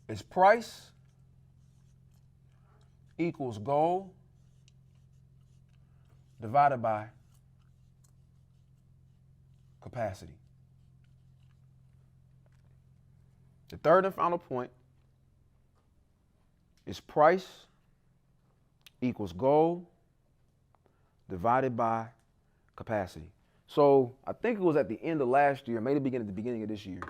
is price equals goal divided by capacity. The third and final point is price equals goal divided by capacity. So I think it was at the end of last year, maybe at the beginning of this year,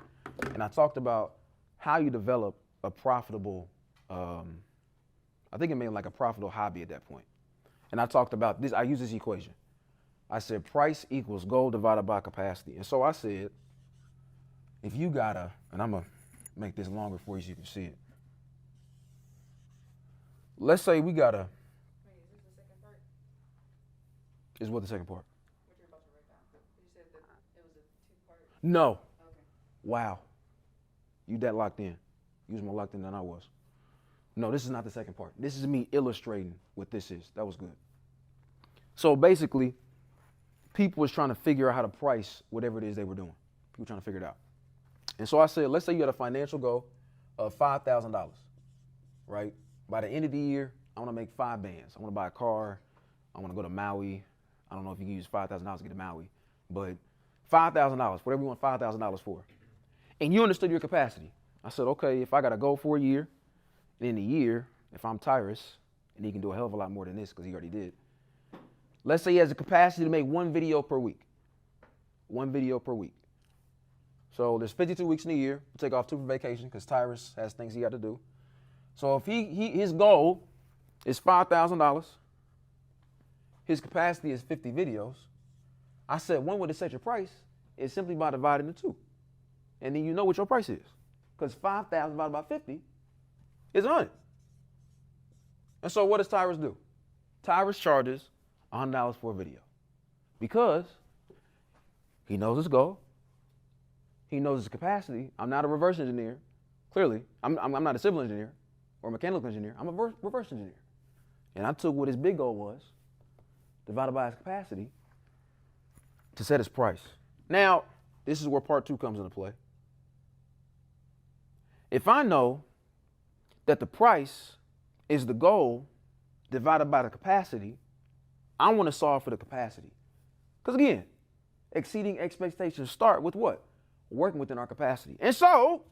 and I talked about how you develop a profitable, I think it made like a profitable hobby at that point. And I talked about this, I used this equation. I said price equals goal divided by capacity. And so I said, if you gotta, and I'm gonna make this longer for you so you can see it. Let's say we gotta. Wait, is this the second part? Is what the second part? What you're about to write down. You said that it was a two-part. No. Okay. Wow. You that locked in. You was more locked in than I was. No, this is not the second part. This is me illustrating what this is. That was good. So basically, people was trying to figure out how to price whatever it is they were doing. People trying to figure it out. And so I said, let's say you had a financial goal of $5,000, right? By the end of the year, I want to make 5 bands. I want to buy a car. I want to go to Maui. I don't know if you can use $5,000 to get to Maui, but $5,000, whatever you want $5,000 for. And you understood your capacity. I said, okay, if I got to go for a year, and in a year, if I'm Tyrus, and he can do a hell of a lot more than this because he already did, let's say he has the capacity to make 1 video per week. 1 video per week. So there's 52 weeks in a year. We'll take off 2 for vacation because Tyrus has things he got to do. So if his goal is $5,000, his capacity is 50 videos, I said one way to set your price is simply by dividing the 2. And then you know what your price is. Because 5,000 divided by 50 is 100. And so what does Tyrus do? Tyrus charges $100 for a video because he knows his goal. He knows his capacity. I'm not a reverse engineer. Clearly, I'm not a civil engineer or a mechanical engineer. I'm a reverse engineer. And I took what his big goal was, divided by his capacity, to set his price. Now, this is where part 2 comes into play. If I know that the price is the goal divided by the capacity, I want to solve for the capacity. Because again, exceeding expectations start with what? Working within our capacity. And so,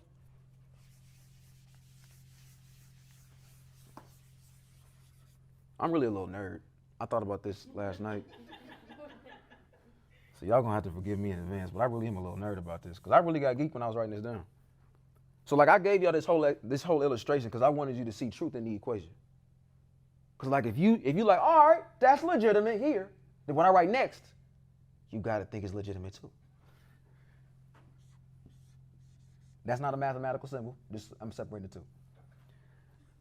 I'm really a little nerd. I thought about this last night. So y'all gonna have to forgive me in advance, but I really am a little nerd about this because I really got geeked when I was writing this down. So like I gave y'all this whole illustration because I wanted you to see truth in the equation. Because like if you like, all right, that's legitimate here, then when I write next, you gotta think it's legitimate too. That's not a mathematical symbol. I'm separating the 2.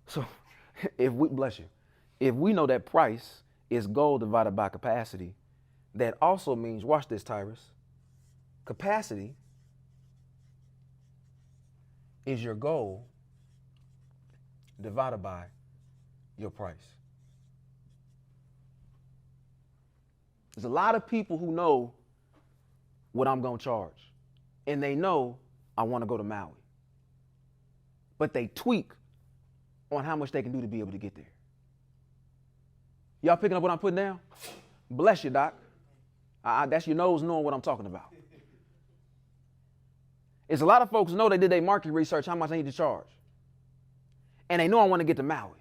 So if we, bless you, if we know that price is goal divided by capacity, that also means, watch this, Tyrus, capacity is your goal divided by your price. There's a lot of people who know what I'm gonna charge, and they know I want to go to Maui. But they tweak on how much they can do to be able to get there. Y'all picking up what I'm putting down? Bless you, Doc. That's your nose knowing what I'm talking about. It's a lot of folks know they did their market research, how much they need to charge. And they know I want to get to Maui.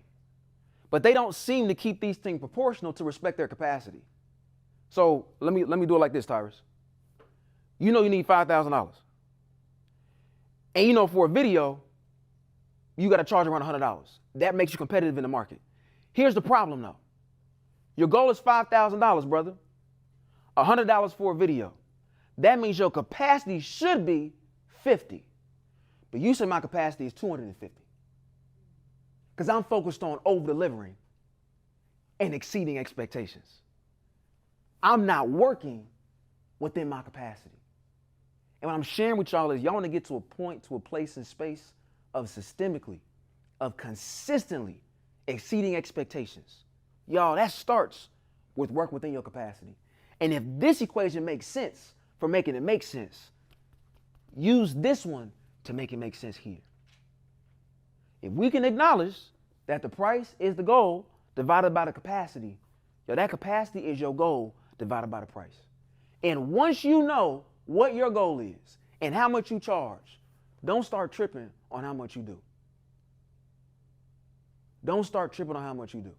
But they don't seem to keep these things proportional to respect their capacity. So let me do it like this, Tyrus. You know you need $5,000. And you know for a video, you got to charge around $100. That makes you competitive in the market. Here's the problem though. Your goal is $5,000, brother. $100 for a video. That means your capacity should be 50. But you said my capacity is 250. Because I'm focused on over-delivering and exceeding expectations. I'm not working within my capacity. And what I'm sharing with y'all is y'all want to get to a point, to a place in space of systemically, of consistently exceeding expectations. Y'all, that starts with work within your capacity. And if this equation makes sense for making it make sense, use this one to make it make sense here. If we can acknowledge that the price is the goal divided by the capacity, yo, that capacity is your goal divided by the price. And once you know what your goal is and how much you charge, don't start tripping on how much you do. Don't start tripping on how much you do.